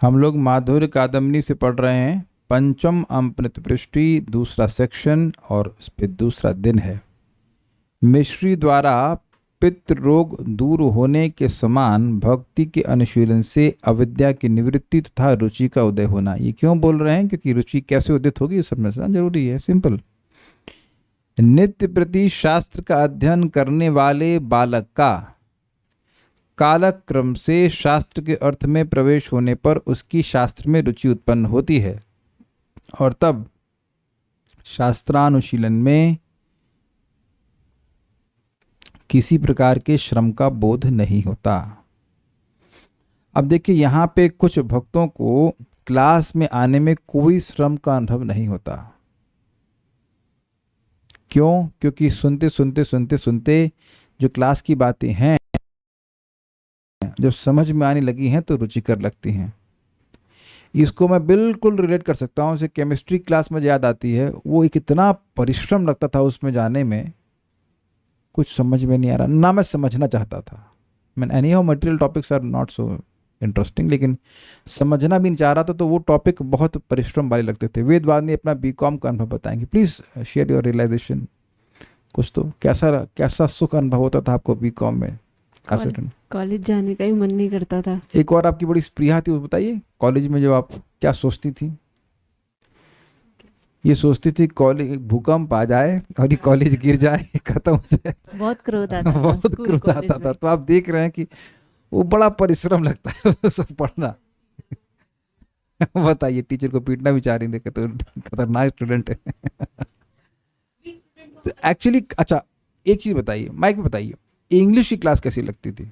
हम लोग माधुर्य कादम्बनी से पढ़ रहे हैं पंचम अमृत पृष्टि दूसरा सेक्शन और इस पे दूसरा दिन है। मिश्री द्वारा पित्त रोग दूर होने के समान भक्ति के अनुशीलन से अविद्या की निवृत्ति तथा रुचि का उदय होना। ये क्यों बोल रहे हैं? क्योंकि रुचि कैसे उदित होगी ये समझना जरूरी है। सिंपल। नित्य प्रति शास्त्र का अध्ययन करने वाले बालक का कालक्रम से शास्त्र के अर्थ में प्रवेश होने पर उसकी शास्त्र में रुचि उत्पन्न होती है और तब शास्त्रानुशीलन में किसी प्रकार के श्रम का बोध नहीं होता। अब देखिए, यहाँ पे कुछ भक्तों को क्लास में आने में कोई श्रम का अनुभव नहीं होता। क्यों? क्योंकि सुनते सुनते सुनते सुनते जो क्लास की बातें हैं जब समझ में आने लगी हैं तो रुचिकर लगती हैं। इसको मैं बिल्कुल रिलेट कर सकता हूँ। उसे केमिस्ट्री क्लास में याद आती है, वो एक इतना परिश्रम लगता था उसमें जाने में, कुछ समझ में नहीं आ रहा, ना मैं समझना चाहता था। मैं anyhow material topics are not so interesting, लेकिन समझना भी नहीं चाह रहा था तो वो टॉपिक बहुत परिश्रम वाले लगते थे। वेदवादी अपना बीकॉम का अनुभव बताएंगे। Please share your realisation. कुछ तो कैसा सुख अनुभव होता था आपको बीकॉम में? कॉलेज जाने का ही मन नहीं करता था। एक और आपकी बड़ी स्पृहा थी, वो बताइए। कॉलेज में जो आप क्या सोचती थी? ये सोचती थी कॉलेज भूकंप आ जाए और ये कॉलेज गिर जाए, खत्म हो जाए। बहुत क्रोध आता था बहुत स्कूल क्रोध कॉलेज आता था। में। तो आप देख रहे हैं कि वो बड़ा परिश्रम लगता है वो सब पढ़ना। बताइए, टीचर को पीटना भी चाह रही थी, तो खतरनाक स्टूडेंट है। तो एक्चुअली अच्छा, एक चीज बताइए, माइक में बताइए, इंग्लिश की क्लास कैसी लगती थी?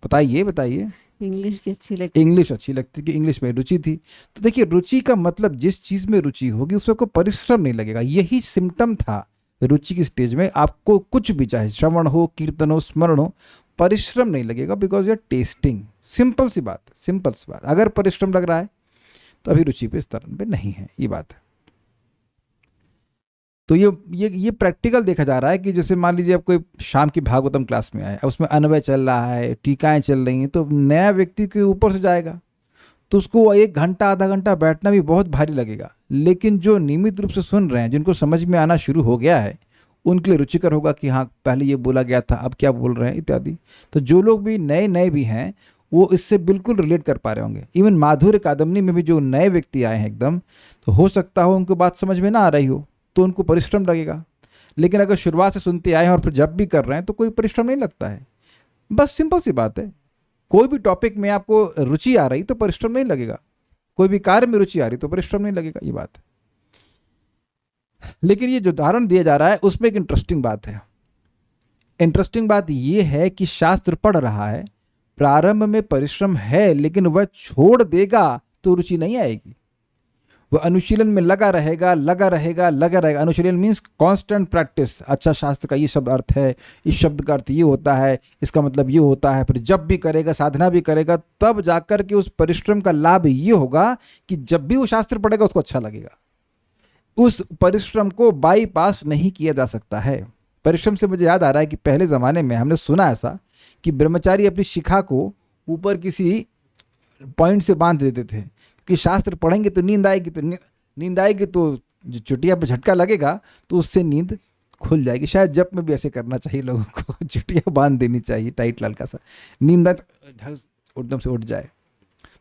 बताइए। इंग्लिश की अच्छी लगती। इंग्लिश अच्छी लगती कि इंग्लिश में रुचि थी? तो देखिए, रुचि का मतलब जिस चीज में रुचि होगी उसमें आपको परिश्रम नहीं लगेगा। यही सिम्टम था रुचि की स्टेज में। आपको कुछ भी, चाहे श्रवण हो, कीर्तन हो, स्मरण हो, परिश्रम नहीं लगेगा because you are testing. Simple सी बात। अगर परिश्रम लग रहा है तो अभी रुचि पे स्तर पे नहीं है, ये बात है। तो ये प्रैक्टिकल देखा जा रहा है कि जैसे मान लीजिए आप कोई शाम की भागवतम क्लास में आए, उसमें अन्वय चल रहा है, टीकाएं चल रही हैं, तो नया व्यक्ति के ऊपर से जाएगा तो उसको 1 घंटा आधा घंटा बैठना भी बहुत भारी लगेगा। लेकिन जो नियमित रूप से सुन रहे हैं, जिनको समझ में आना शुरू हो गया है, उनके लिए रुचिकर होगा कि हाँ, पहले ये बोला गया था, अब क्या बोल रहे हैं, इत्यादि। तो जो लोग भी नए भी हैं वो इससे बिल्कुल रिलेट कर पा रहे होंगे। इवन माधुर्य कादम्बनी में भी जो नए व्यक्ति आए हैं एकदम, तो हो सकता हो उनको बात समझ में ना आ रही हो तो उनको परिश्रम लगेगा। लेकिन अगर शुरुआत से सुनते आए हैं और फिर जब भी कर रहे हैं तो कोई परिश्रम नहीं लगता है। बस सिंपल सी बात है। कोई भी टॉपिक में आपको रुचि आ रही तो परिश्रम नहीं लगेगा, कोई भी कार्य में रुचि आ रही तो परिश्रम नहीं लगेगा, ये बात है। लेकिन ये जो उदाहरण दिया जा रहा है उसमें एक इंटरेस्टिंग बात है। इंटरेस्टिंग बात ये है कि शास्त्र पढ़ रहा है, प्रारंभ में परिश्रम है, लेकिन वह छोड़ देगा तो रुचि नहीं आएगी। वो अनुशीलन में लगा रहेगा। अनुशीलन मीन्स कांस्टेंट प्रैक्टिस। अच्छा, शास्त्र का ये शब्द अर्थ है, इस शब्द का अर्थ ये होता है, इसका मतलब ये होता है। फिर जब भी करेगा, साधना भी करेगा, तब जाकर के उस परिश्रम का लाभ ये होगा कि जब भी वो शास्त्र पढ़ेगा उसको अच्छा लगेगा। उस परिश्रम को बाईपास नहीं किया जा सकता है। परिश्रम से मुझे याद आ रहा है कि पहले ज़माने में हमने सुना ऐसा कि ब्रह्मचारी अपनी शिखा को ऊपर किसी पॉइंट से बांध देते थे कि शास्त्र पढ़ेंगे तो नींद आएगी तो जो चुटिया पे झटका लगेगा तो उससे नींद खुल जाएगी। शायद जप में भी ऐसे करना चाहिए, लोगों को चुटिया बांध देनी चाहिए टाइट, हल्का सा, नींद एकदम से उठ जाए।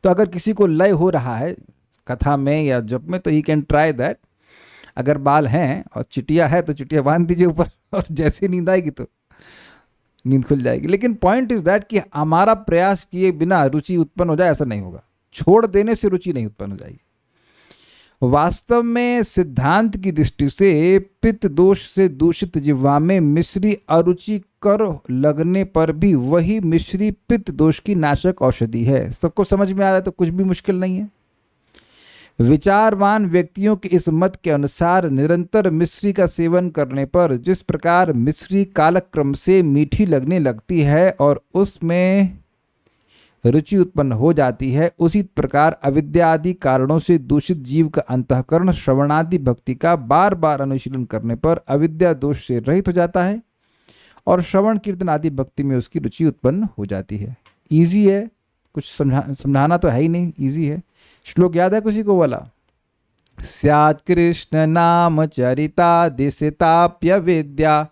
तो अगर किसी को लय हो रहा है कथा में या जप में तो ही कैन ट्राई दैट। अगर बाल हैं और चिटिया है तो चिटिया बांध दीजिए ऊपर, और जैसे नींद आएगी तो नींद खुल जाएगी। लेकिन पॉइंट इज दैट कि हमारा प्रयास किए बिना रुचि उत्पन्न हो जाए, ऐसा नहीं होगा। छोड़ देने से रुचि नहीं उत्पन्न हो जाएगी। वास्तव में सिद्धांत की दृष्टि से पित्त दोष से दूषित जिह्वा में मिश्री अरुचि कर लगने पर भी वही मिश्री पित्त दोष की नाशक औषधि है। सबको समझ में आ रहा है तो कुछ भी मुश्किल नहीं है। विचारवान व्यक्तियों के इस मत के अनुसार निरंतर मिश्री का सेवन करने पर जिस प्रकार मिश्री कालक्रम से मीठी लगने लगती है और उसमें रुचि उत्पन्न हो जाती है, उसी प्रकार अविद्या आदि कारणों से दूषित जीव का अंतःकरण श्रवणादि भक्ति का बार बार अनुशीलन करने पर अविद्या दोष से रहित हो जाता है और श्रवण कीर्तन आदि भक्ति में उसकी रुचि उत्पन्न हो जाती है। इजी है, कुछ समझाना तो है ही नहीं, इजी है। श्लोक याद है किसी को वाला? स्यात् कृष्ण नाम चरिता दिशिताप्य विद्या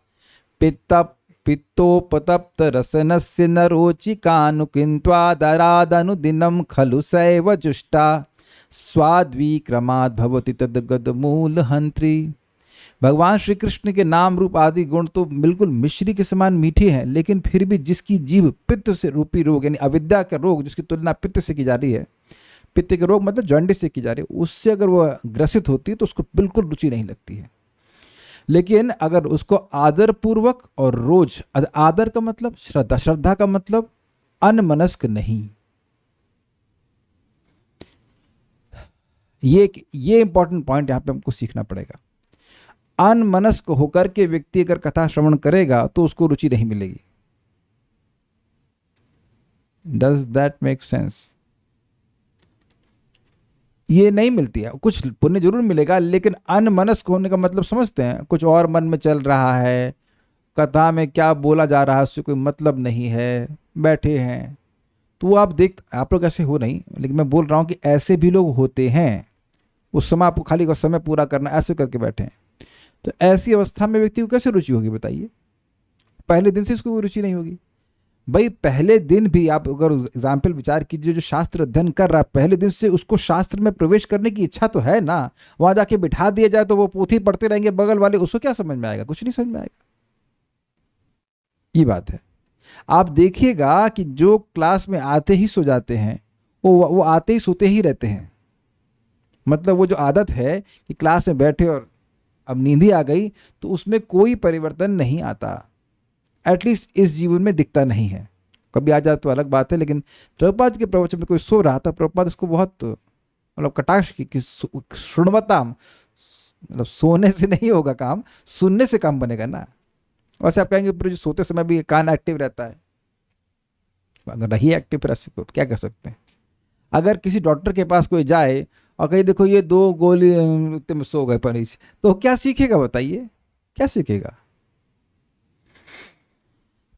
पित्त पित्तोपतप्त रसनस्य न रोचिकानुकिन्त्वादरादनुदिनं खलु सैव जुष्टा स्वाद्विक्रमाद् भवति तद्गदमूल हंत्री। भगवान श्री कृष्ण के नाम रूप आदि गुण तो बिल्कुल मिश्री के समान मीठे हैं, लेकिन फिर भी जिसकी जीभ पित्त से रूपी रोग यानी अविद्या का रोग जिसकी तुलना पित्त से की जा रही है, पित्त के रोग मतलब जॉन्डिस से की जा रही है, उससे अगर वह ग्रसित होती है तो उसको बिल्कुल रुचि नहीं लगती है। लेकिन अगर उसको आदर पूर्वक और रोज, आदर का मतलब श्रद्धा, श्रद्धा का मतलब अनमनस्क नहीं, ये इंपॉर्टेंट पॉइंट यहां पे हमको सीखना पड़ेगा। अनमनस्क होकर के व्यक्ति अगर कथा श्रवण करेगा तो उसको रुचि नहीं मिलेगी। Does that make sense? ये नहीं मिलती है। कुछ पुण्य जरूर मिलेगा, लेकिन अनमनस्क होने का मतलब समझते हैं? कुछ और मन में चल रहा है, कथा में क्या बोला जा रहा है उससे कोई मतलब नहीं है, बैठे हैं। तो आप लोग ऐसे हो नहीं, लेकिन मैं बोल रहा हूं कि ऐसे भी लोग होते हैं। उस समय आपको खाली समय पूरा करना, ऐसे करके बैठे हैं। तो ऐसी अवस्था में व्यक्ति को कैसे रुचि होगी बताइए? पहले दिन से इसको कोई रुचि नहीं होगी। भाई पहले दिन भी आप अगर एग्जाम्पल विचार कीजिए, जो शास्त्र अध्ययन कर रहा है पहले दिन से उसको शास्त्र में प्रवेश करने की इच्छा तो है ना। वहां जाके बिठा दिया जाए तो वो पोथी पढ़ते रहेंगे बगल वाले, उसको क्या समझ में आएगा? कुछ नहीं समझ में आएगा। ये बात है। आप देखिएगा कि जो क्लास में आते ही सो जाते हैं वो आते ही सोते ही रहते हैं। मतलब वो जो आदत है कि क्लास में बैठे और अब नींद ही आ गई, तो उसमें कोई परिवर्तन नहीं आता, एटलीस्ट इस जीवन में दिखता नहीं है। कभी आ जाए तो अलग बात है। लेकिन प्रभुपाद के प्रवचन में कोई सो रहा था, प्रभुपाद इसको बहुत मतलब कटाक्ष की कि शुणवता, मतलब सोने से नहीं होगा काम, सुनने से काम बनेगा ना। वैसे आप कहेंगे पर जो सोते समय भी कान एक्टिव रहता है, अगर रही एक्टिव फिर ऐसे क्या कर सकते हैं? अगर किसी डॉक्टर के पास कोई जाए और कहीं देखो ये 2 गोली इतने में सो गए मरीज, तो क्या सीखेगा बताइए? क्या सीखेगा?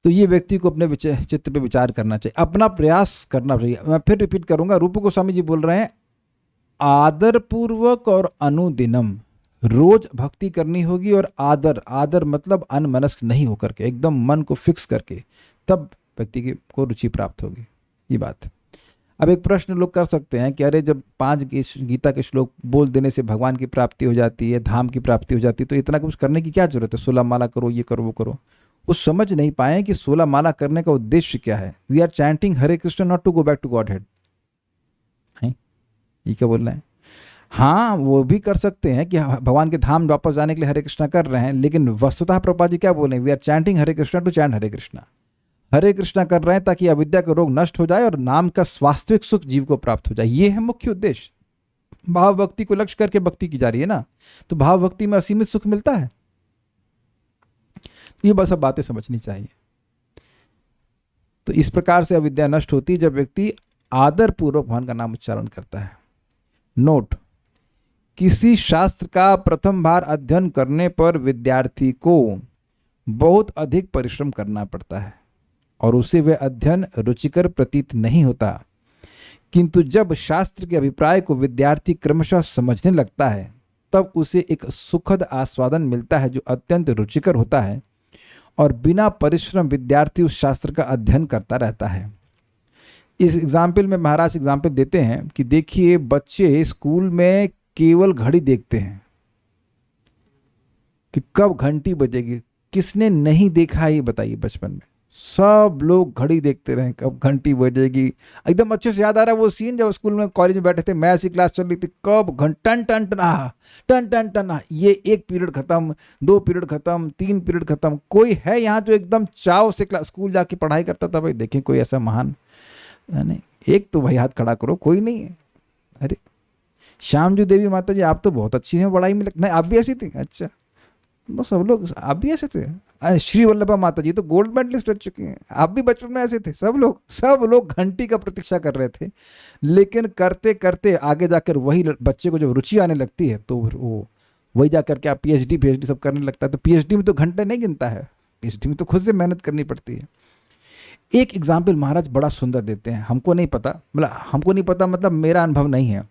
तो ये व्यक्ति को अपने चित्त पे विचार करना चाहिए, अपना प्रयास करना चाहिए। मैं फिर रिपीट करूंगा, रूप गोस्वामी जी बोल रहे हैं, आदर पूर्वक और अनुदिनम रोज भक्ति करनी होगी। और आदर मतलब अनमनस्क नहीं होकर के, एकदम मन को फिक्स करके, तब व्यक्ति को रुचि प्राप्त होगी। ये बात। अब एक प्रश्न लोग कर सकते हैं कि अरे जब 5 गीता के श्लोक बोल देने से भगवान की प्राप्ति हो जाती है, धाम की प्राप्ति हो जाती है, तो इतना कुछ करने की क्या जरूरत है? 16 माला करो, ये करो, वो करो। वो समझ नहीं पाए कि 16 माला करने का उद्देश्य क्या है। We are chanting Hare Krishna not to go back to godhead. ये क्या बोल रहे हैं? हाँ, वो भी कर सकते हैं कि भगवान के धाम वापस जाने के लिए हरे कृष्णा कर रहे हैं, लेकिन वस्तुतः प्रभुपाद जी क्या बोले? We are chanting Hare Krishna to chant Hare Krishna. Hare Krishna कर रहे हैं ताकि अविद्या का रोग नष्ट हो जाए और नाम का वास्तविक सुख जीव को प्राप्त हो जाए। ये है मुख्य उद्देश्य। भाव भक्ति को लक्ष्य करके भक्ति की जा रही है ना, तो भाव भक्ति में असीमित सुख मिलता है। ये बस अब बातें समझनी चाहिए। तो इस प्रकार से अविद्या नष्ट होती है जब व्यक्ति आदर पूर्वक भगवान का नाम उच्चारण करता है। नोट, किसी शास्त्र का प्रथम बार अध्ययन करने पर विद्यार्थी को बहुत अधिक परिश्रम करना पड़ता है और उसे वह अध्ययन रुचिकर प्रतीत नहीं होता। किंतु जब शास्त्र के अभिप्राय को विद्यार्थी क्रमशः समझने लगता है, तब उसे एक सुखद आस्वादन मिलता है जो अत्यंत रुचिकर होता है, और बिना परिश्रम विद्यार्थी उस शास्त्र का अध्ययन करता रहता है। इस एग्जाम्पल में महाराज एग्जाम्पल देते हैं कि देखिए, बच्चे स्कूल में केवल घड़ी देखते हैं कि कब घंटी बजेगी। किसने नहीं देखा ये बताइए? बचपन में सब लोग घड़ी देखते रहे कब घंटी बजेगी। एकदम अच्छे से याद आ रहा है वो सीन जब स्कूल में कॉलेज में बैठे थे, मैथ्स की क्लास चल रही थी, कब टन टन टन टन टन, ये 1 पीरियड खत्म, 2 पीरियड खत्म, 3 पीरियड खत्म। कोई है यहाँ जो एकदम चाव से स्कूल जाके पढ़ाई करता था? भाई देखें कोई ऐसा महान, नहीं एक तो भाई हाथ खड़ा करो, कोई नहीं है। अरे श्यामजू देवी माता जी आप तो बहुत अच्छी हैं पढ़ाई में, नहीं आप भी ऐसी थी? अच्छा, तो सब लोग आप भी ऐसे थे। श्री वल्लभा माता जी तो गोल्ड मेडलिस्ट रह चुकी हैं, आप भी बचपन में ऐसे थे। सब लोग घंटी का प्रतीक्षा कर रहे थे। लेकिन करते करते आगे जाकर वही बच्चे को जब रुचि आने लगती है तो वो वही जाकर के आप पीएचडी सब करने लगता है। तो पीएचडी में तो घंटे नहीं गिनता है, पीएचडी में तो खुद से मेहनत करनी पड़ती है। एक एग्जाम्पल महाराज बड़ा सुंदर देते हैं, हमको नहीं पता, मतलब मेरा अनुभव नहीं है।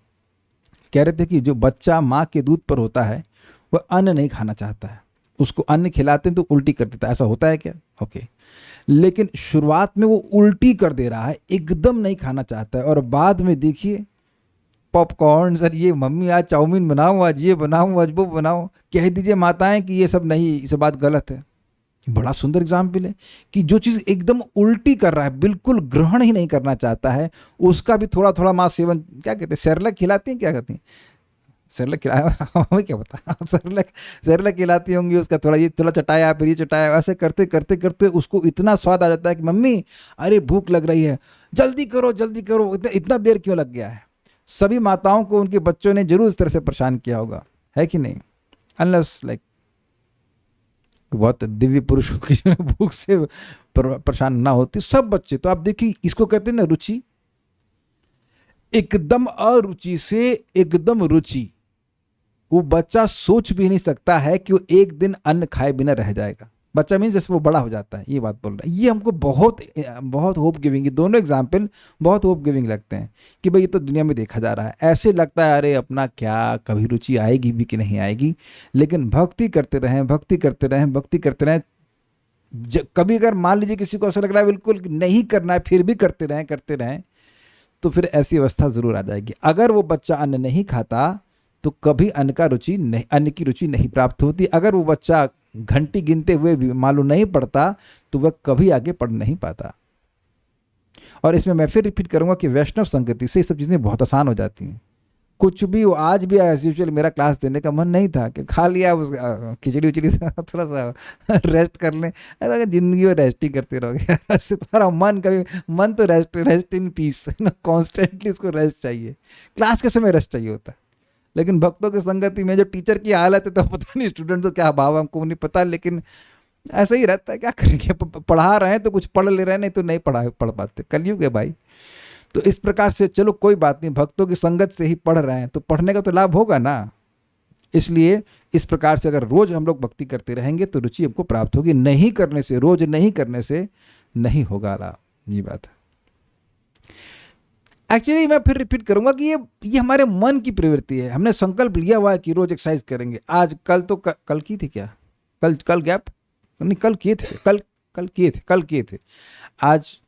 कह रहे थे कि जो बच्चा माँ के दूध पर होता है वह अन्न नहीं खाना चाहता है, उसको अन्न खिलाते हैं तो उल्टी कर देता है। ऐसा होता है क्या? ओके। लेकिन शुरुआत में वो उल्टी कर दे रहा है, एकदम नहीं खाना चाहता है, और बाद में देखिए पॉपकॉर्न, सर ये मम्मी आज चाउमीन बनाओ, आज ये बनाओ, आज वो बनाओ, कह दीजिए माताएं कि ये सब नहीं, ये सब बात गलत है। बड़ा सुंदर एग्जाम्पल है कि जो चीज़ एकदम उल्टी कर रहा है, बिल्कुल ग्रहण ही नहीं करना चाहता है, उसका भी थोड़ा थोड़ा माँ सेवन, क्या कहते हैं, सेरेलैक खिलाती हैं, क्या कहती हैं, सेरेलैक खिलाया हमें क्या पता, सेरेलैक खिलाती होंगी, उसका थोड़ा ये थोड़ा चटाया, फिर ये चटाया, ऐसे करते करते करते उसको इतना स्वाद आ जाता है कि मम्मी अरे भूख लग रही है, जल्दी करो जल्दी करो, इतना देर क्यों लग गया है। सभी माताओं को उनके बच्चों ने जरूर इस तरह से परेशान किया होगा, है कि नहीं? अनलेस लाइक बहुत दिव्य पुरुष की भूख से परेशान ना होती, सब बच्चे। तो आप देखिए, इसको कहते हैं ना रुचि, एकदम अरुचि से एकदम रुचि। वो बच्चा सोच भी नहीं सकता है कि वो एक दिन अन्न खाए बिना रह जाएगा। बच्चा मीन्स जैसे वो बड़ा हो जाता है, ये बात बोल रहा है। ये हमको बहुत बहुत होप गिविंग, ये दोनों एग्जाम्पल बहुत होप गिविंग लगते हैं कि भाई ये तो दुनिया में देखा जा रहा है। ऐसे लगता है अरे अपना क्या कभी रुचि आएगी भी कि नहीं आएगी, लेकिन भक्ति करते रहें, भक्ति करते रहें, भक्ति करते रहें। कभी अगर मान लीजिए किसी को ऐसा लग रहा है बिल्कुल नहीं करना है, फिर भी करते रहें, तो फिर ऐसी अवस्था ज़रूर आ जाएगी। अगर वो बच्चा अन्न नहीं खाता तो कभी अन्न की रुचि नहीं प्राप्त होती। अगर वो बच्चा घंटी गिनते हुए भी मालूम नहीं पड़ता तो वह कभी आगे पढ़ नहीं पाता। और इसमें मैं फिर रिपीट करूंगा कि वैष्णव संगति से ये सब चीज़ें बहुत आसान हो जाती हैं। कुछ भी हो, आज भी एज यूजुअल मेरा क्लास देने का मन नहीं था कि खा लिया उस खिचड़ी उचड़ी से थोड़ा सा रेस्ट कर लें, ऐसा जिंदगी में रेस्ट ही करते रहोगे ऐसे तुम्हारा मन तो रेस्ट इन पीस ना, कॉन्स्टेंटली उसको रेस्ट चाहिए। क्लास के समय रेस्ट चाहिए होता है, लेकिन भक्तों की संगति में जो टीचर की हालत है तो पता नहीं स्टूडेंट तो क्या भाव, हमको नहीं पता, लेकिन ऐसा ही रहता है। क्या करेंगे, पढ़ा रहे हैं तो कुछ पढ़ ले रहे हैं, नहीं तो नहीं पढ़ पाते। कलयुग है भाई। तो इस प्रकार से चलो कोई बात नहीं, भक्तों की संगत से ही पढ़ रहे हैं तो पढ़ने का तो लाभ होगा ना। इसलिए इस प्रकार से अगर रोज हम लोग भक्ति करते रहेंगे तो रुचि हमको प्राप्त होगी। नहीं करने से, रोज नहीं करने से नहीं होगा लाभ। ये बात है। एक्चुअली मैं फिर रिपीट करूंगा कि ये हमारे मन की प्रवृत्ति है। हमने संकल्प लिया हुआ है कि रोज एक्सरसाइज करेंगे। आज कल की थी क्या, कल गैप नहीं, कल किए थे आज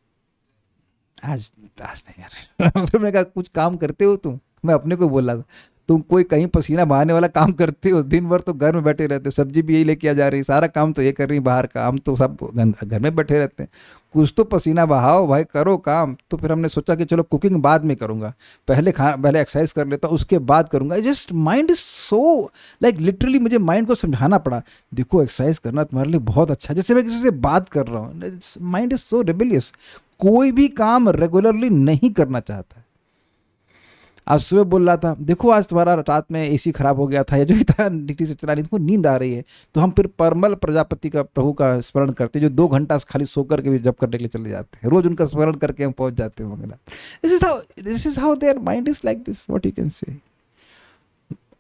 नहीं यार फिर मैंने कहा कुछ काम करते हो तुम, मैं अपने को बोला था तुम कोई कहीं पसीना बहाने वाला काम करते हो? दिन भर तो घर में बैठे रहते हो, सब्जी भी यही लेके आ जा रही, सारा काम तो ये कर रही बाहर का, हम तो सब घर में बैठे रहते हैं। कुछ तो पसीना बहाओ भाई, करो काम। तो फिर हमने सोचा कि चलो कुकिंग बाद में करूँगा, पहले एक्सरसाइज कर लेता हूँ, उसके बाद करूँगा। Just mind is so like literally मुझे माइंड को समझाना पड़ा, देखो एक्सरसाइज करना तुम्हारे लिए बहुत अच्छा। जैसे मैं किसी से बात कर रहा हूँ, माइंड इज सो रिबेलियस, कोई भी काम रेगुलरली नहीं करना चाहता। आज सुबह बोल रहा था देखो आज तुम्हारा रात में एसी खराब हो गया था, या जो भी था ठीक से चला नहीं, तुमको नींद आ रही है, तो हम फिर परमल प्रजापति का प्रभु का स्मरण करते हैं, जो 2 घंटा खाली सो करके भी जप करने के लिए चले जाते हैं। रोज उनका स्मरण करके हम पहुंच जाते हैं वगैरह। This is how their mind is like this, what you can say.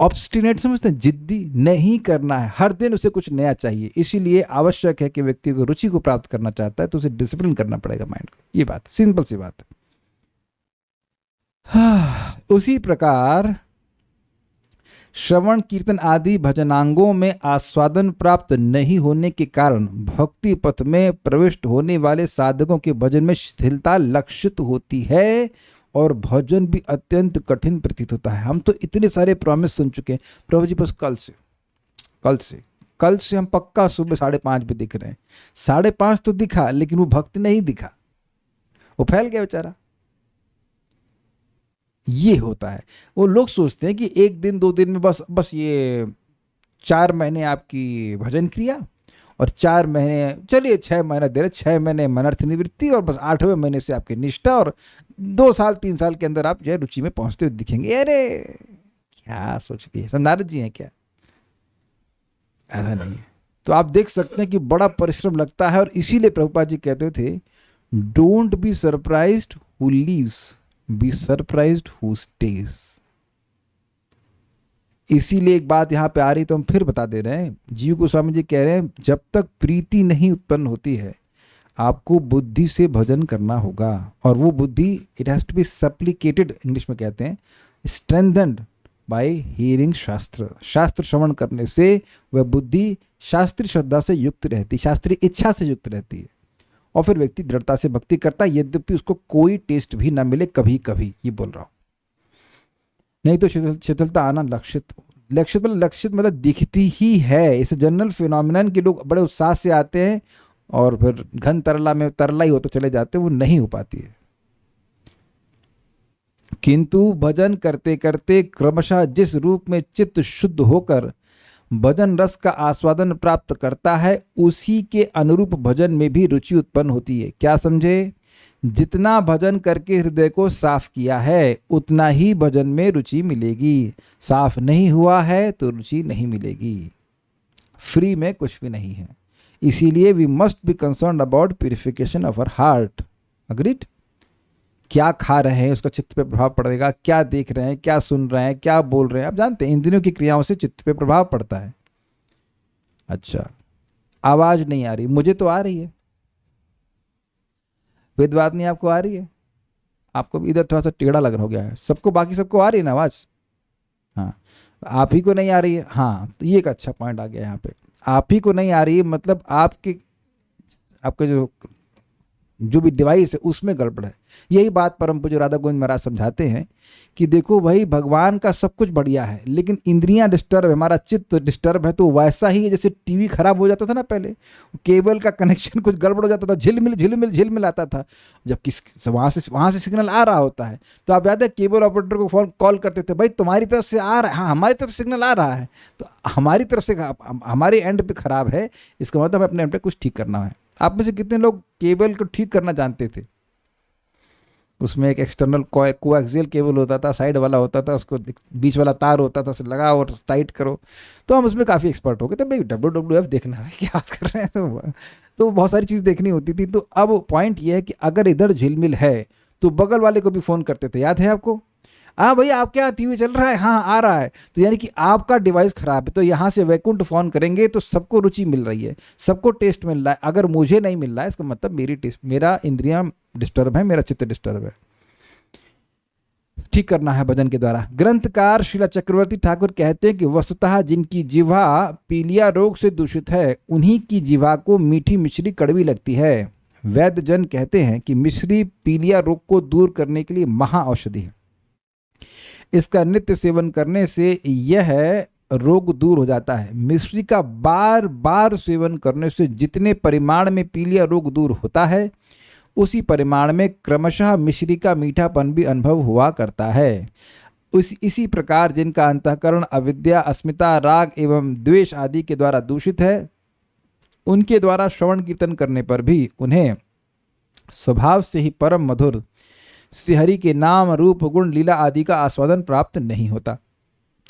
Obstinate समझते हैं, जिद्दी, नहीं करना है, हर दिन उसे कुछ नया चाहिए। इसीलिए आवश्यक है कि व्यक्ति को रुचि को प्राप्त करना चाहता है तो उसे डिसिप्लिन करना पड़ेगा माइंड को। ये बात सिंपल सी बात है। उसी प्रकार श्रवण कीर्तन आदि भजनांगों में आस्वादन प्राप्त नहीं होने के कारण भक्ति पथ में प्रविष्ट होने वाले साधकों के भजन में शिथिलता लक्षित होती है और भजन भी अत्यंत कठिन प्रतीत होता है। हम तो इतने सारे प्रॉमिस सुन चुके हैं, प्रभु जी बस कल से हम पक्का सुबह 5:30 पे दिख रहे हैं। 5:30 तो दिखा, लेकिन वो भक्त नहीं दिखा, वो फैल गया बेचारा। ये होता है। वो लोग सोचते हैं कि 1 दिन 2 दिन में बस ये 4 महीने आपकी भजन क्रिया, और 4 महीने चलिए 6 महीना दे रहे, 6 महीने मनर्थ निवृत्ति, और बस 8वें महीने से आपकी निष्ठा, और 2 साल 3 साल के अंदर आप जो है रुचि में पहुंचते हुए दिखेंगे। अरे क्या सोच रही है, सब नारद जी हैं क्या? ऐसा नहीं है। तो आप देख सकते हैं कि बड़ा परिश्रम लगता है, और इसीलिए प्रभुपाद जी कहते थे don't be surprised who leaves, be surprised who stays. इसीलिए एक बात यहां पे आ रही तो हम फिर बता दे रहे हैं। जीव गोस्वामी जी कह रहे हैं जब तक प्रीति नहीं उत्पन्न होती है, आपको बुद्धि से भजन करना होगा, और वो बुद्धि it has to be supplicated, English में कहते हैं, स्ट्रेंथन्ड बाय हियरिंग शास्त्र। शास्त्र श्रवण करने से वह बुद्धि शास्त्रीय श्रद्धा से युक्त रहती, शास्त्रीय इच्छा से युक्त रहती है, और फिर व्यक्ति दृढ़ता से भक्ति करता है, यद्यपि उसको कोई टेस्ट भी ना मिले कभी कभी, ये बोल रहा हूँ। नहीं तो शिथिलता आना लक्षित मतलब दिखती ही है। इस जनरल फिनोमिनन के लोग बड़े उत्साह से आते हैं और फिर घन तरला में तरला ही होते चले जाते हैं, वो नहीं हो पाती है। किंतु भजन करते करते क्रमशः जिस रूप में चित्त शुद्ध होकर भजन रस का आस्वादन प्राप्त करता है, उसी के अनुरूप भजन में भी रुचि उत्पन्न होती है। क्या समझे? जितना भजन करके हृदय को साफ किया है, उतना ही भजन में रुचि मिलेगी। साफ नहीं हुआ है तो रुचि नहीं मिलेगी। फ्री में कुछ भी नहीं है। इसीलिए we must be concern about purification of our heart. Agreed? क्या खा रहे हैं उसका चित्त पे प्रभाव पड़ेगा, क्या देख रहे हैं, क्या सुन रहे हैं, क्या बोल रहे हैं। आप जानते हैं इंद्रियों की क्रियाओं से चित्त पे प्रभाव पड़ता है। अच्छा, आवाज नहीं आ रही, मुझे तो आ रही है। वेद बात नहीं आपको आ रही है? आपको भी इधर थोड़ा सा टेढ़ा लग रहा हो गया है। सबको, बाकी सबको आ रही है ना आवाज? हाँ, आप ही को नहीं आ रही है। हाँ, तो ये एक अच्छा पॉइंट आ गया यहाँ पे। आप ही को नहीं आ रही है मतलब आपके जो भी डिवाइस है उसमें गड़बड़ है। यही बात परम पूज्य राधा गोविंद महाराज समझाते हैं कि देखो भाई, भगवान का सब कुछ बढ़िया है, लेकिन इंद्रियां डिस्टर्ब है, हमारा चित्त डिस्टर्ब है। तो वैसा ही है जैसे टीवी खराब हो जाता था ना, पहले केबल का कनेक्शन कुछ गड़बड़ हो जाता था, झिलमिल झिलमिल झिलमिल आता था, जब वहाँ से सिग्नल आ रहा होता है। तो आप याद है केबल ऑपरेटर को फोन कॉल करते थे, भाई तुम्हारी तरफ से आ रहा है, हाँ हमारी तरफ से सिग्नल आ रहा है, तो हमारी तरफ से हमारे एंड पे खराब है, इसका मतलब हमें अपने एंड पे कुछ ठीक करना है। आप में से कितने लोग केबल को ठीक करना जानते थे? उसमें एक एक्सटर्नल कोएक्सियल केबल होता था, साइड वाला होता था, उसको बीच वाला तार होता था, उसे लगाओ और टाइट करो। तो हम उसमें काफ़ी एक्सपर्ट हो गए थे। भाई WWF देखना है, क्या बात कर रहे हैं? तो बहुत सारी चीज़ देखनी होती थी। तो अब पॉइंट ये है कि अगर इधर झिलमिल है तो बगल वाले को भी फ़ोन करते थे, याद है आपको? हाँ भैया आपके यहाँ टीवी चल रहा है? हाँ आ रहा है। तो यानी कि आपका डिवाइस खराब है। तो यहाँ से वैकुंठ फोन करेंगे तो सबको रुचि मिल रही है, सबको टेस्ट मिल रहा है। अगर मुझे नहीं मिल रहा है, इसका मतलब मेरा इंद्रियां डिस्टर्ब है, मेरा चित्त डिस्टर्ब है। ठीक करना है भजन के द्वारा। ग्रंथकार श्रीला चक्रवर्ती ठाकुर कहते हैं कि वस्तुतः जिनकी जिह्वा पीलिया रोग से दूषित है, उन्हीं की जिह्वा को मीठी मिश्री कड़वी लगती है। वैद्य जन कहते हैं कि मिश्री पीलिया रोग को दूर करने के लिए महा औषधि है। इसका नित्य सेवन करने से यह रोग दूर हो जाता है। मिश्री का बार बार सेवन करने से जितने परिमाण में पीलिया रोग दूर होता है, उसी परिमाण में क्रमशः मिश्री का मीठापन भी अनुभव हुआ करता है। इसी प्रकार जिनका अंतःकरण अविद्या, अस्मिता, राग एवं द्वेष आदि के द्वारा दूषित है, उनके द्वारा श्रवण कीर्तन करने पर भी उन्हें स्वभाव से ही परम मधुर श्रीहरि के नाम, रूप, गुण, लीला आदि का आस्वादन प्राप्त नहीं होता,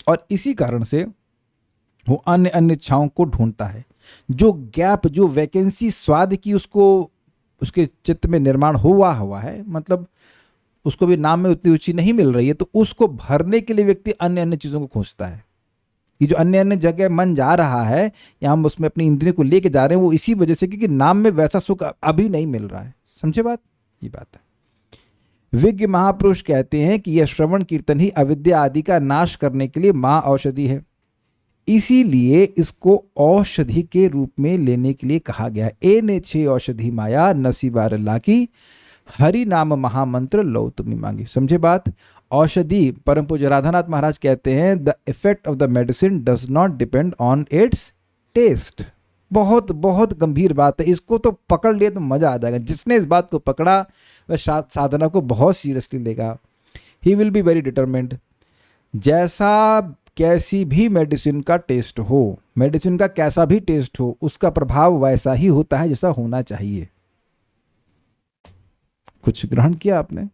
और इसी कारण से वो अन्य अन्य इच्छाओं को ढूंढता है। जो गैप, जो वैकेंसी स्वाद की उसके चित्त में निर्माण हुआ है, मतलब उसको भी नाम में उतनी रुचि नहीं मिल रही है, तो उसको भरने के लिए व्यक्ति अन्य अन्य चीज़ों को खोजता है। ये जो अन्य अन्य जगह मन जा रहा है, या हम उसमें अपनी इंद्रियों को लेके जा रहे हैं, वो इसी वजह से क्योंकि नाम में वैसा सुख अभी नहीं मिल रहा है। समझे बात? ये बात है। विज्ञ महापुरुष कहते हैं कि यह श्रवण कीर्तन ही अविद्या आदि का नाश करने के लिए महा औषधि है। इसीलिए इसको औषधि के रूप में लेने के लिए कहा गया है। ए ने 6 औषधि माया नसी बार लाकी, हरि नाम महामंत्र लो तुम्हें मांगी। समझे बात? औषधि, परम पूज्य राधानाथ महाराज कहते हैं, the effect of the medicine does not depend on its taste. बहुत बहुत गंभीर बात है, इसको तो पकड़ लिए तो मजा आ जाएगा। जिसने इस बात को पकड़ा वह साधना को बहुत सीरियसली लेगा। He will be very determined. जैसा कैसी भी मेडिसिन का टेस्ट हो, मेडिसिन का कैसा भी टेस्ट हो, उसका प्रभाव वैसा ही होता है जैसा होना चाहिए। कुछ ग्रहण किया आपने?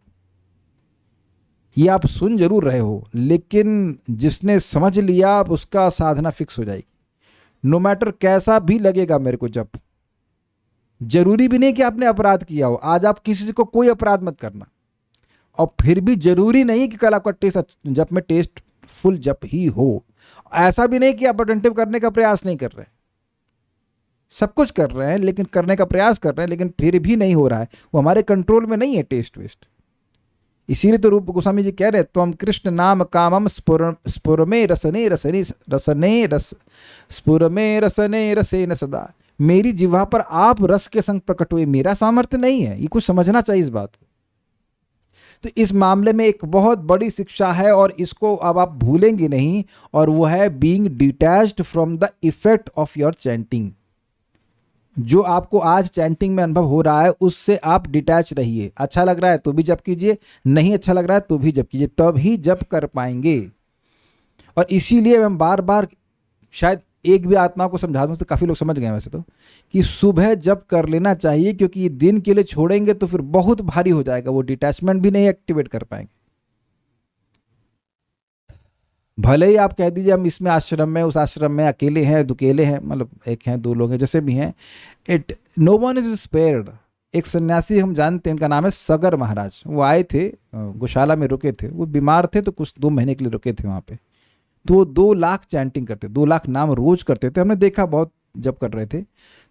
ये आप सुन जरूर रहे हो, लेकिन जिसने समझ लिया आप उसका साधना फिक्स हो जाएगी। नो मैटर कैसा भी लगेगा मेरे को जब, जरूरी भी नहीं कि आपने अपराध किया हो। आज आप किसी को कोई अपराध मत करना, और फिर भी जरूरी नहीं कि कल आपका टेस्ट जप में टेस्ट फुल जप ही हो। ऐसा भी नहीं कि आप अटेंटिव करने का प्रयास नहीं कर रहे। सब कुछ कर रहे हैं, लेकिन करने का प्रयास कर रहे हैं, लेकिन फिर भी नहीं हो रहा है, वो हमारे कंट्रोल में नहीं है टेस्ट वेस्ट। इसीलिए तो रूप गोस्वामी जी कह रहे तो हम कृष्ण नाम कामम स्फुरमे रसने रसने रसने रस स्फुरमे रसने रसेन सदा, मेरी जिह्वा पर आप रस के संग प्रकट हुए, मेरा सामर्थ्य नहीं है, ये कुछ समझना चाहिए इस बात को। तो इस मामले में एक बहुत बड़ी शिक्षा है और इसको अब आप भूलेंगे नहीं, और वो है being detached from the effect of your chanting. जो आपको आज चैंटिंग में अनुभव हो रहा है उससे आप डिटैच रहिए। अच्छा लग रहा है तो भी जप कीजिए, नहीं अच्छा लग रहा है तो भी जप कीजिए, तभी जप कर पाएंगे। और इसीलिए हम बार बार, शायद एक भी आत्मा को समझा दूं तो काफ़ी लोग समझ गए वैसे तो, कि सुबह जप कर लेना चाहिए, क्योंकि ये दिन के लिए छोड़ेंगे तो फिर बहुत भारी हो जाएगा, वो डिटैचमेंट भी नहीं एक्टिवेट कर पाएंगे। भले ही आप कह दीजिए हम इसमें आश्रम में, उस आश्रम में अकेले हैं, दुकेले हैं, मतलब एक हैं दो लोग हैं जैसे भी हैं, it no one is spared. एक सन्यासी हम जानते हैं, उनका नाम है सगर महाराज। वो आए थे, गौशाला में रुके थे, वो बीमार थे तो कुछ 2 महीने के लिए रुके थे वहाँ पे। तो वो 2 लाख चैंटिंग करते, 2 लाख नाम रोज करते थे, हमने देखा बहुत जब कर रहे थे।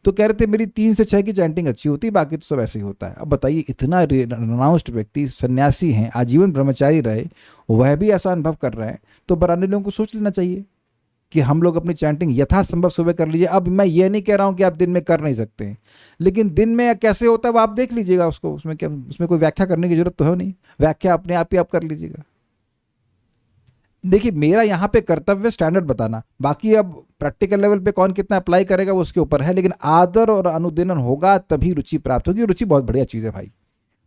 तो कह रहे थे मेरी 3 से 6 की चैंटिंग अच्छी होती, बाकी तो सब ऐसे ही होता है। अब बताइए, इतना रिनाउंस्ड व्यक्ति, सन्यासी हैं, आजीवन ब्रह्मचारी रहे, वह भी ऐसा अनुभव कर रहे हैं, तो बराने लोगों को सोच लेना चाहिए कि हम लोग अपनी चैंटिंग यथासंभव सुबह कर लीजिए। अब मैं ये नहीं कह रहा हूँ कि आप दिन में कर नहीं सकते हैं, लेकिन दिन में कैसे होता है वो आप देख लीजिएगा उसको, उसमें क्या, उसमें कोई व्याख्या करने की जरूरत तो है नहीं, व्याख्या अपने आप ही आप कर लीजिएगा। देखिए, मेरा यहाँ पे कर्तव्य स्टैंडर्ड बताना, बाकी अब प्रैक्टिकल लेवल पे कौन कितना अप्लाई करेगा वो उसके ऊपर है, लेकिन आदर और अनुदिनन होगा तभी रुचि प्राप्त होगी। रुचि बहुत बढ़िया चीज़ है भाई,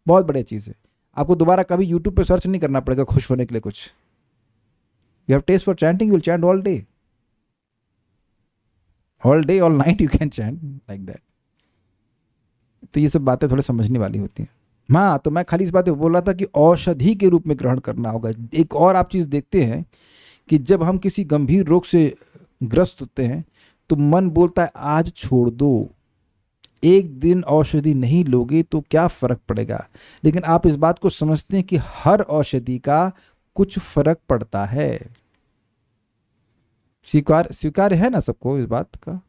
बहुत बढ़िया चीज़ है। आपको दोबारा कभी यूट्यूब पे सर्च नहीं करना पड़ेगा खुश होने के लिए कुछ। You have taste for chanting, you will chant all day all night, you can chant like that. तो ये सब बातें थोड़ी समझने वाली होती हैं। हाँ, तो मैं खाली इस बात पे बोल रहा था कि औषधि के रूप में ग्रहण करना होगा। एक और आप चीज़ देखते हैं कि जब हम किसी गंभीर रोग से ग्रस्त होते हैं तो मन बोलता है आज छोड़ दो, एक दिन औषधि नहीं लोगे तो क्या फर्क पड़ेगा। लेकिन आप इस बात को समझते हैं कि हर औषधि का कुछ फर्क पड़ता है। स्वीकार है ना सबको इस बात का।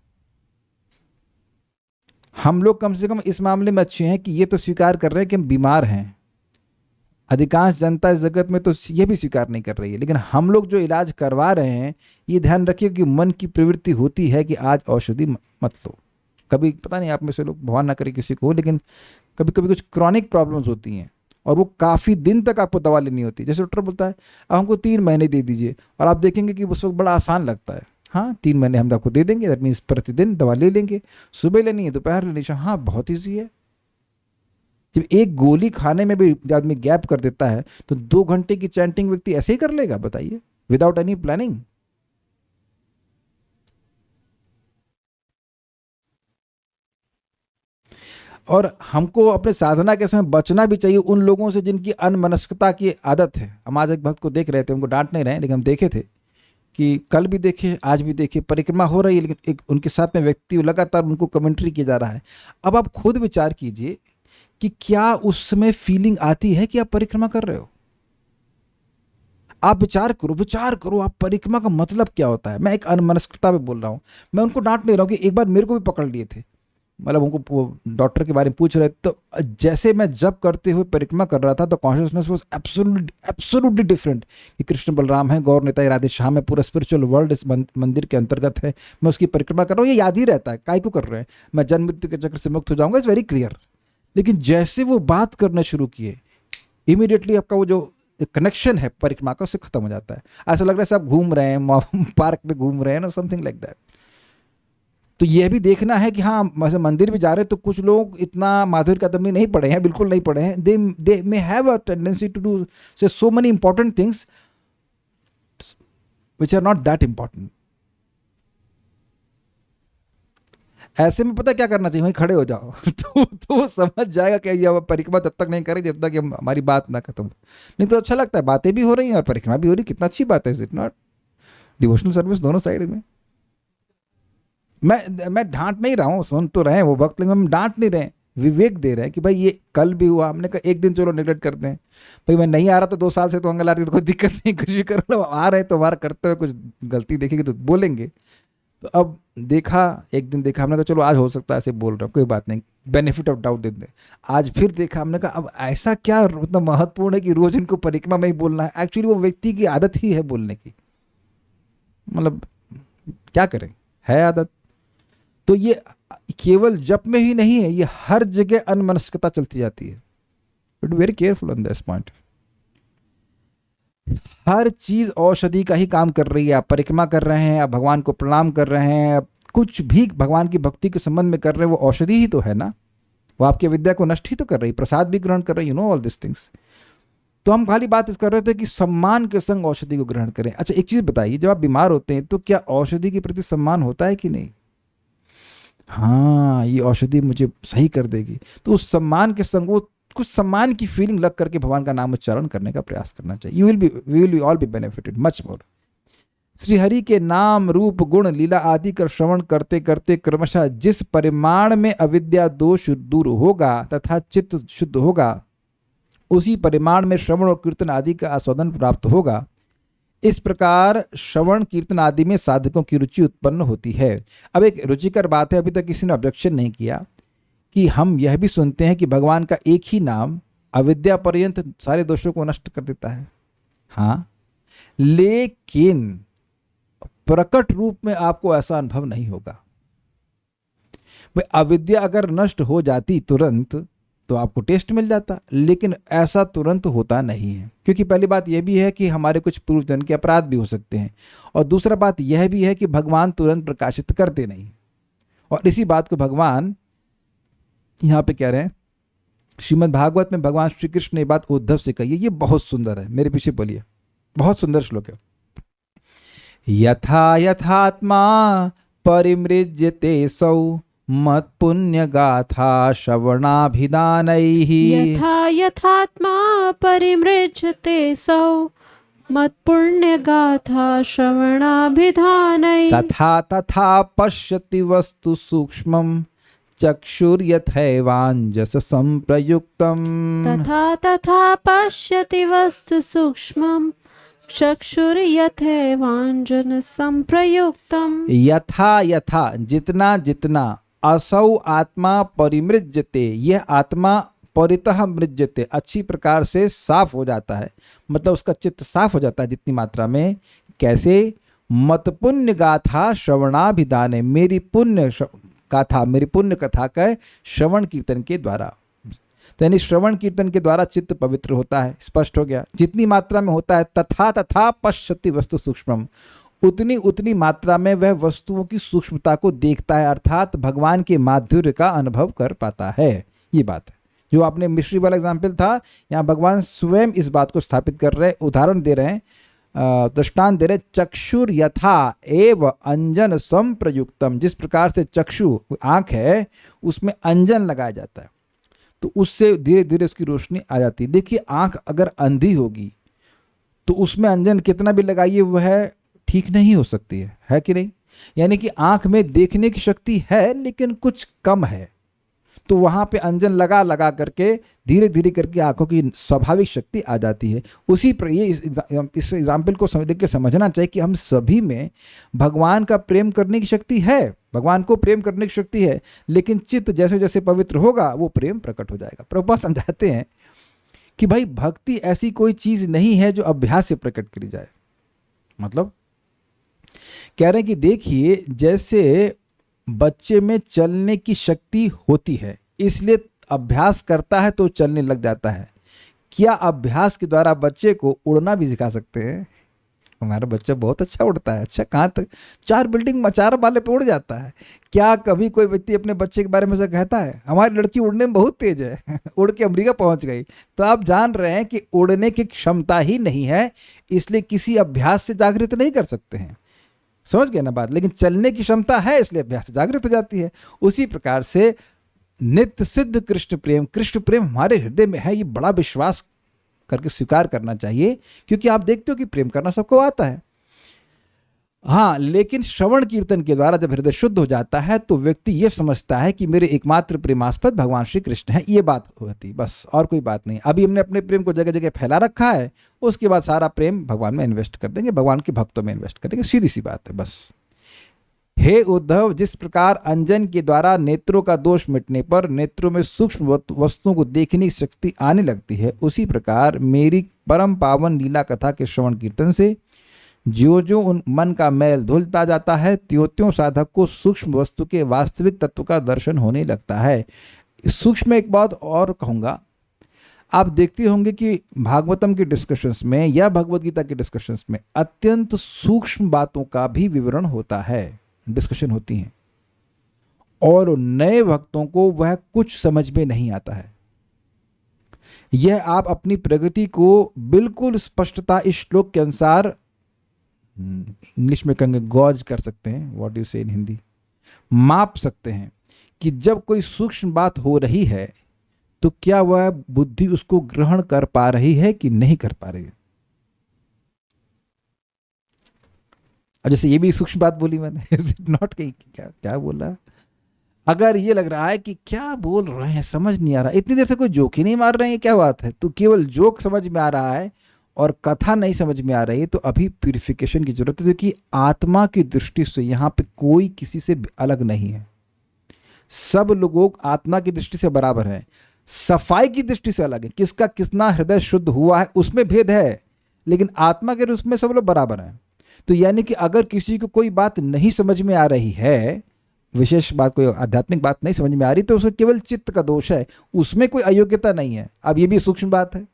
हम लोग कम से कम इस मामले में अच्छे हैं कि ये तो स्वीकार कर रहे हैं कि हम बीमार हैं। अधिकांश जनता इस जगत में तो ये भी स्वीकार नहीं कर रही है, लेकिन हम लोग जो इलाज करवा रहे हैं, ये ध्यान रखिए कि मन की प्रवृत्ति होती है कि आज औषधि मत लो। कभी पता नहीं आप में से लोग, भगवान ना करे किसी को, लेकिन कभी कभी कुछ क्रॉनिक प्रॉब्लम्स होती हैं और वो काफ़ी दिन तक आपको दवा लेनी होती है। जैसे डॉक्टर बोलता है अब हमको 3 महीने दे दीजिए, और आप देखेंगे कि उस वक्त बड़ा आसान लगता है। हाँ, 3 महीने हम आपको दे देंगे, दैट मीन्स प्रतिदिन दवा ले लेंगे, सुबह लेनी है, दोपहर लेनी है। हाँ, बहुत ईजी है। जब एक गोली खाने में भी आदमी गैप कर देता है तो 2 घंटे की चैंटिंग व्यक्ति ऐसे ही कर लेगा, बताइए, विदाउट एनी प्लानिंग। और हमको अपने साधना के समय बचना भी चाहिए उन लोगों से जिनकी अनमनस्कता की आदत है। हम आज एक भक्त को देख रहे थे, उनको डांट नहीं रहे, लेकिन हम देखे थे कि कल भी देखे, आज भी देखे, परिक्रमा हो रही है, लेकिन एक उनके साथ में व्यक्ति लगातार उनको कमेंट्री किया जा रहा है। अब आप खुद विचार कीजिए कि क्या उस समय फीलिंग आती है कि आप परिक्रमा कर रहे हो। आप विचार करो आप परिक्रमा का मतलब क्या होता है। मैं एक अनमनस्कता में बोल रहा हूँ, मैं उनको डांट नहीं रहा हूँ कि एक बार मेरे को भी पकड़ लिए थे, मतलब उनको डॉक्टर के बारे में पूछ रहे तो जैसे मैं जब करते हुए परिक्रमा कर रहा था तो कॉन्शियसनेस वाज एब्सोल्युटली डिफरेंट कि कृष्ण बलराम है, गौर निताई राधे श्याम है, पूरा स्पिरिचुअल वर्ल्ड इस मंदिर के अंतर्गत है, मैं उसकी परिक्रमा कर रहा हूँ। ये याद ही रहता है, काय को कर रहे हैं, मैं जन्म मृत्यु के चक्र से मुक्त हो जाऊंगा, इट्स वेरी क्लियर। लेकिन जैसे वो बात करना शुरू किए, इमीडिएटली आपका वो जो कनेक्शन है परिक्रमा का उससे खत्म हो जाता है। ऐसा लग रहा है सब घूम रहे हैं, पार्क में घूम रहे हैं ना, समथिंग लाइक दैट। तो यह भी देखना है कि हाँ, मंदिर भी जा रहे हैं तो कुछ लोग इतना माधुर्य का दम नहीं पढ़े हैं, बिल्कुल नहीं पढ़े हैं। They may have a tendency to do say so many important things which are not that important. ऐसे में पता क्या करना चाहिए, वहीं खड़े हो जाओ तो वो समझ जाएगा कि ये परिक्रमा तब तक नहीं करें जब तक हमारी बात ना खत्म हो। नहीं तो अच्छा लगता है, बातें भी हो रही हैं और परिक्रमा भी हो रही, कितना अच्छी बात है। Is it not? Devotional service दोनों साइड में। मैं डांट नहीं रहा हूँ, सुन तो रहे हैं वो वक्त, लेकिन हम डांट नहीं रहे हैं, विवेक दे रहे हैं कि भाई ये कल भी हुआ, हमने कहा एक दिन चलो नेगलेक्ट करते हैं। भाई मैं नहीं आ रहा था 2 साल से तो अंगल आ रही, तो कोई दिक्कत नहीं, कुछ भी कर लो, आ रहे तो हमारा करते हुए कुछ गलती देखेंगे तो बोलेंगे। तो अब देखा, एक दिन देखा, हमने कहा चलो आज हो सकता है ऐसे बोल रहा हूँ, कोई बात नहीं, बेनिफिट ऑफ डाउट दे दें। आज फिर देखा, हमने कहा अब ऐसा क्या मतलब महत्वपूर्ण है कि रोज इनको परिक्रमा में ही बोलना है। एक्चुअली वो व्यक्ति की आदत ही है बोलने की, मतलब क्या करें, है आदत। तो ये केवल जप में ही नहीं है, ये हर जगह अनमनस्कता चलती जाती है। But very careful on this point. हर चीज औषधि का ही काम कर रही है। आप परिक्रमा कर रहे हैं, आप भगवान को प्रणाम कर रहे हैं, आप कुछ भी भगवान की भक्ति के संबंध में कर रहे हैं, वो औषधि ही तो है ना। वो आपकी विद्या को नष्ट ही तो कर रही, प्रसाद भी ग्रहण कर रही, you know all this things. तो हम खाली बात इस कर रहे थे कि सम्मान के संग औषधि को ग्रहण करें। अच्छा एक चीज बताइए, जब आप बीमार होते हैं तो क्या औषधि के प्रति सम्मान होता है कि नहीं? हाँ, ये औषधि मुझे सही कर देगी, तो उस सम्मान के संग वो कुछ सम्मान की फीलिंग लग करके भगवान का नाम उच्चारण करने का प्रयास करना चाहिए। You will be all be benefited much more. Shri Hari के नाम रूप गुण लीला आदि का श्रवण करते करते क्रमशः जिस परिमाण में अविद्या दोष दूर होगा तथा चित्त शुद्ध होगा, उसी परिमाण में श्रवण और कीर्तन आदि का आस्वादन प्राप्त होगा। इस प्रकार श्रवण कीर्तन आदि में साधकों की रुचि उत्पन्न होती है। अब एक रुचिकर बात है, अभी तक किसी ने ऑब्जेक्शन नहीं किया कि हम यह भी सुनते हैं कि भगवान का एक ही नाम अविद्या पर्यंत सारे दोषों को नष्ट कर देता है। हाँ, लेकिन प्रकट रूप में आपको ऐसा अनुभव नहीं होगा। भाई अविद्या अगर नष्ट हो जाती तुरंत तो आपको टेस्ट मिल जाता, लेकिन ऐसा तुरंत होता नहीं है। क्योंकि पहली बात यह भी है कि हमारे कुछ पूर्व जन्म के अपराध भी हो सकते हैं, और दूसरा बात यह भी है कि भगवान तुरंत प्रकाशित करते नहीं। और इसी बात को भगवान यहाँ पे कह रहे हैं, श्रीमद् भागवत में भगवान श्री कृष्ण ने ये बात उद्धव से कही है। ये बहुत सुंदर है, मेरे पीछे बोलिए, बहुत सुंदर श्लोक है। यथा यथात्मा परिमृज्यते सौ मत पुण्य गाथा श्रवणाभिधानैः। यथा यथात्मा परिमृज्यते सौ मत्पुण्य गाथा श्रवणाभिधानैः। तथा तथा पश्यति वस्तु सूक्ष्मं चक्षुर्यथैवाञ्जस संप्रयुक्तम्। तथा तथा पश्यति वस्तु सूक्ष्मं चक्षुर्यथैवाञ्जन संप्रयुक्तम्। यथा यथा, जितना जितना, असौ आत्मा परिमृज्यते, यह आत्मा परितः मृज्यते, अच्छी प्रकार से साफ हो जाता है, मतलब उसका चित्त साफ हो जाता है जितनी मात्रा में। कैसे? मत पुण्य गाथा श्रवणाभिधाने, मेरी पुण्य गाथा, मेरी पुण्य कथा का श्रवण कीर्तन के द्वारा। तो यानी श्रवण कीर्तन के द्वारा चित्त पवित्र होता है। स्पष्ट हो गया, जितनी मात्रा में होता है। तथा तथा पश्यति वस्तु सूक्ष्मम, उतनी उतनी मात्रा में वह वस्तुओं की सूक्ष्मता को देखता है, अर्थात भगवान के माधुर्य का अनुभव कर पाता है। ये बात है जो आपने मिश्री वाला एग्जाम्पल था, यहाँ भगवान स्वयं इस बात को स्थापित कर रहे हैं, उदाहरण दे रहे हैं, दृष्टांत दे रहे। चक्षुर यथा एव अंजन संप्रयुक्तम, जिस प्रकार से चक्षु आंख है उसमें अंजन लगाया जाता है तो उससे धीरे धीरे उसकी रोशनी आ जाती है। देखिए आंख अगर अंधी होगी तो उसमें अंजन कितना भी लगाइए वह ठीक नहीं हो सकती है कि नहीं? यानी कि आंख में देखने की शक्ति है लेकिन कुछ कम है, तो वहां पे अंजन लगा लगा करके धीरे धीरे करके आंखों की स्वाभाविक शक्ति आ जाती है। उसी पर ये इस एग्जाम्पल को देख के समझना चाहिए कि हम सभी में भगवान का प्रेम करने की शक्ति है, भगवान को प्रेम करने की शक्ति है, लेकिन चित्त जैसे जैसे पवित्र होगा वो प्रेम प्रकट हो जाएगा। प्रभुपाद समझाते हैं कि भाई भक्ति ऐसी कोई चीज नहीं है जो अभ्यास से प्रकट करी जाए। मतलब कह रहे हैं कि देखिए जैसे बच्चे में चलने की शक्ति होती है इसलिए अभ्यास करता है तो चलने लग जाता है। क्या अभ्यास के द्वारा बच्चे को उड़ना भी सिखा सकते हैं? हमारा बच्चा बहुत अच्छा उड़ता है। अच्छा, कहाँ तक? 4 बिल्डिंग 4 वाले पे उड़ जाता है। क्या कभी कोई व्यक्ति अपने बच्चे के बारे में से कहता है हमारी लड़की उड़ने में बहुत तेज है उड़ के अमेरिका पहुंच गई? तो आप जान रहे हैं कि उड़ने की क्षमता ही नहीं है, इसलिए किसी अभ्यास से जागृत नहीं कर सकते हैं। समझ गए ना बात? लेकिन चलने की क्षमता है इसलिए अभ्यास से जागृत हो जाती है। उसी प्रकार से नित्य सिद्ध कृष्ण प्रेम हमारे हृदय में है, ये बड़ा विश्वास करके स्वीकार करना चाहिए, क्योंकि आप देखते हो कि प्रेम करना सबको आता है। हाँ, लेकिन श्रवण कीर्तन के द्वारा जब हृदय शुद्ध हो जाता है तो व्यक्ति ये समझता है कि मेरे एकमात्र प्रेमास्पद भगवान श्री कृष्ण है। ये बात होती, बस और कोई बात नहीं। अभी हमने अपने प्रेम को जगह जगह फैला रखा है, उसके बाद सारा प्रेम भगवान में इन्वेस्ट कर देंगे, भगवान के भक्तों में इन्वेस्ट करेंगे। सीधी सी बात है बस। हे उद्धव, जिस प्रकार अंजन के द्वारा नेत्रों का दोष मिटने पर नेत्रों में सूक्ष्म वस्तुओं को देखने की शक्ति आने लगती है, उसी प्रकार मेरी परम पावन लीला कथा के श्रवण कीर्तन से ज्यो ज्यो उन मन का मैल धुलता जाता है, त्यों त्यों साधक को सूक्ष्म वस्तु के वास्तविक तत्व का दर्शन होने लगता है। सूक्ष्म एक बात और कहूँगा, आप देखते होंगे कि भागवतम के डिस्कशंस में या भगवत गीता के डिस्कशंस में अत्यंत सूक्ष्म बातों का भी विवरण होता है, डिस्कशन होती हैं, और नए भक्तों को वह कुछ समझ में नहीं आता है। यह आप अपनी प्रगति को बिल्कुल स्पष्टता इस श्लोक के अनुसार, इंग्लिश में कहेंगे गॉज कर सकते हैं, व्हाट यू से इन हिंदी, माप सकते हैं कि जब कोई सूक्ष्म बात हो रही है तो क्या वह बुद्धि उसको ग्रहण कर पा रही है कि नहीं कर पा रही है। और जैसे ये भी सूक्ष्म बात बोली मैंने, इज इट नॉट, क्या क्या बोला, अगर ये लग रहा है कि क्या बोल रहे हैं समझ नहीं आ रहा, इतनी देर से कोई जोक ही नहीं मार रहे हैं, क्या बात है, तो केवल जोक समझ में आ रहा है और कथा नहीं समझ में आ रही है, तो अभी प्यूरिफिकेशन की जरूरत है, क्योंकि आत्मा की दृष्टि से यहाँ पे कोई किसी से अलग नहीं है। सब लोग आत्मा की दृष्टि से बराबर है, सफाई की दृष्टि से अलग है, किसका कितना हृदय शुद्ध हुआ है उसमें भेद है, लेकिन आत्मा के रूप में सब लोग बराबर हैं। तो यानी कि अगर किसी को कोई बात नहीं समझ में आ रही है, विशेष बात, कोई आध्यात्मिक बात नहीं समझ में आ रही, तो उसको केवल चित्त का दोष है, उसमें कोई अयोग्यता नहीं है। अब ये भी सूक्ष्म बात है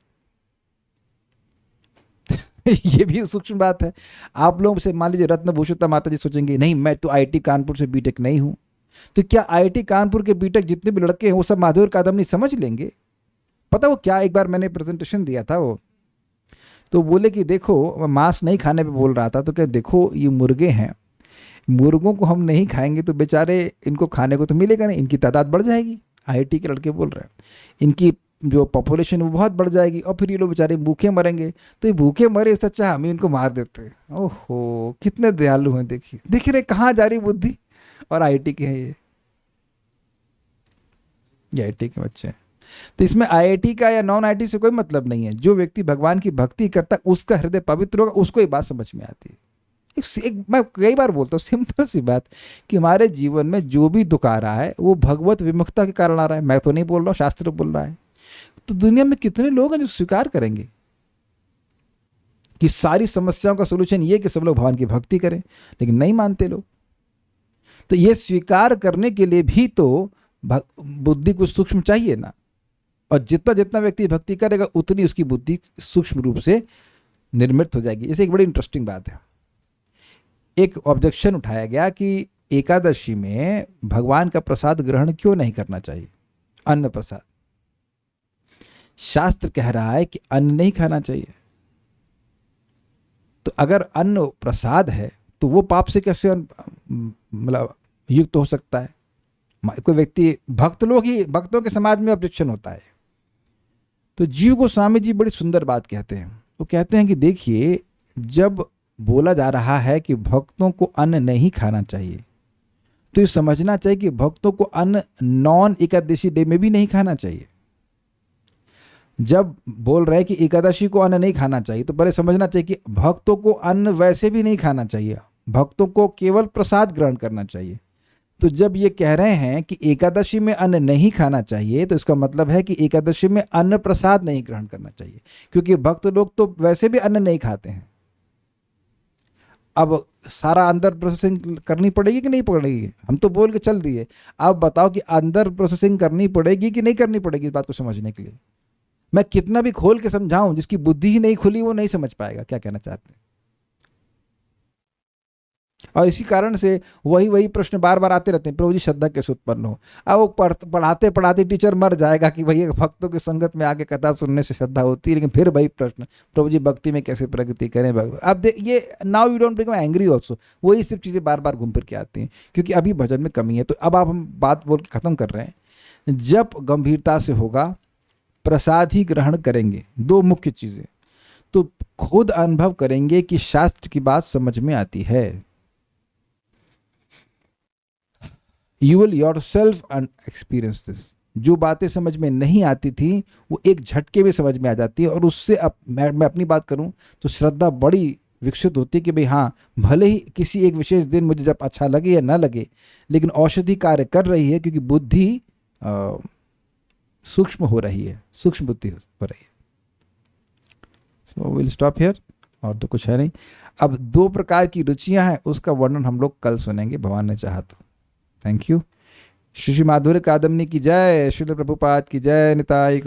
ये भी सूक्ष्म बात है। आप लोग से मान लीजिए रत्नभूषिता माता जी सोचेंगे नहीं मैं तो आईआईटी कानपुर से बीटेक नहीं हूं, तो क्या आईआईटी कानपुर के बीटेक जितने भी लड़के हैं वो सब माधुर कादम्बनी समझ लेंगे? पता वो क्या, एक बार मैंने प्रेजेंटेशन दिया था, वो तो बोले कि देखो, मांस नहीं खाने पे बोल रहा था, तो क्या देखो ये मुर्गे हैं, मुर्गों को हम नहीं खाएंगे तो बेचारे इनको खाने को तो मिलेगा नहीं, इनकी तादाद बढ़ जाएगी। आईआईटी के लड़के बोल रहे हैं इनकी जो पॉपुलेशन वो बहुत बढ़ जाएगी और फिर ये लोग बेचारे भूखे मरेंगे, तो ये भूखे मरे इससे अच्छा हम ही इनको मार देते हैं। ओहो कितने दयालु हैं, देखिए देख रहे कहाँ जा रही बुद्धि। और आईआईटी के हैं ये आईआईटी के बच्चे हैं। तो इसमें आईआईटी का या नॉन आईआईटी से कोई मतलब नहीं है। जो व्यक्ति भगवान की भक्ति करता है उसका हृदय पवित्र होगा, उसको ये बात समझ में आती है। एक मैं कई बार बोलता हूँ सिंपल सी बात कि हमारे जीवन में जो भी दुख आ रहा है वो भगवत विमुखता के कारण आ रहा है। मैं तो नहीं बोल रहा हूँ, शास्त्र बोल रहा है। तो दुनिया में कितने लोग हैं जो स्वीकार करेंगे कि सारी समस्याओं का सोल्यूशन ये कि सब लोग भगवान की भक्ति करें, लेकिन नहीं मानते लोग। तो ये स्वीकार करने के लिए भी तो बुद्धि को सूक्ष्म चाहिए ना, और जितना जितना व्यक्ति भक्ति करेगा उतनी उसकी बुद्धि सूक्ष्म रूप से निर्मित हो जाएगी। इसे एक बड़ी इंटरेस्टिंग बात है। एक ऑब्जेक्शन उठाया गया कि एकादशी में भगवान का प्रसाद ग्रहण क्यों नहीं करना चाहिए, अन्न प्रसाद। शास्त्र कह रहा है कि अन्न नहीं खाना चाहिए, तो अगर अन्न प्रसाद है तो वो पाप से कैसे मतलब युक्त हो सकता है? कोई व्यक्ति, भक्तों के समाज में ऑब्जेक्शन होता है। तो जीव गोस्वामी जी बड़ी सुंदर बात कहते हैं। वो कहते हैं कि देखिए, जब बोला जा रहा है कि भक्तों को अन्न नहीं खाना चाहिए, तो ये समझना चाहिए कि भक्तों को अन्न नॉन एकादशी डे में भी नहीं खाना चाहिए। जब बोल रहे हैं कि एकादशी को अन्न नहीं खाना चाहिए, तो पहले समझना चाहिए कि भक्तों को अन्न वैसे भी नहीं खाना चाहिए, भक्तों को केवल प्रसाद ग्रहण करना चाहिए। तो जब ये कह रहे हैं कि एकादशी में अन्न नहीं खाना चाहिए, तो इसका मतलब है कि एकादशी में अन्न प्रसाद नहीं ग्रहण करना चाहिए, क्योंकि भक्त लोग तो वैसे भी अन्न नहीं खाते हैं। अब सारा अंदर प्रोसेसिंग करनी पड़ेगी कि नहीं पड़ेगी? हम तो बोल के चल दिए, आप बताओ कि अंदर प्रोसेसिंग करनी पड़ेगी कि नहीं करनी पड़ेगी? इस बात को समझने के लिए मैं कितना भी खोल के समझाऊं, जिसकी बुद्धि ही नहीं खुली वो नहीं समझ पाएगा क्या कहना चाहते हैं। और इसी कारण से वही प्रश्न बार बार आते रहते हैं, प्रभु जी श्रद्धा कैसे उत्पन्न हो। अब वो पढ़ाते पढ़ाते टीचर मर जाएगा कि भैया भक्तों की संगत में आके कथा सुनने से श्रद्धा होती है, लेकिन फिर वही प्रश्न, प्रभु जी भक्ति में कैसे प्रगति करें। अब ये now you don't become angry also, वही सब चीज़ें बार बार घूम फिर के आती हैं, क्योंकि अभी भजन में कमी है। तो अब आप हम बात बोल के ख़त्म कर रहे हैं। जब गंभीरता से होगा, प्रसाद ही ग्रहण करेंगे, दो मुख्य चीज़ें, तो खुद अनुभव करेंगे कि शास्त्र की बात समझ में आती है। You will yourself experience this। जो बातें समझ में नहीं आती थी वो एक झटके में समझ में आ जाती है। और उससे अब मैं अपनी बात करूं तो श्रद्धा बड़ी विकसित होती कि भाई हाँ, भले ही किसी एक विशेष दिन मुझे जब अच्छा लगे या ना लगे, लेकिन औषधि कार्य कर रही है क्योंकि बुद्धि सूक्ष्म हो रही है, सूक्ष्म बुद्धि हो रही है। सो विल स्टॉप हियर, और तो कुछ है नहीं। अब 2 प्रकार की रुचियां हैं, उसका वर्णन हम लोग कल सुनेंगे, भगवान ने चाहा तो। Thank you. श्री श्री माधुर्य कादम्बनी की जय, श्रील प्रभुपाद की जय, निताई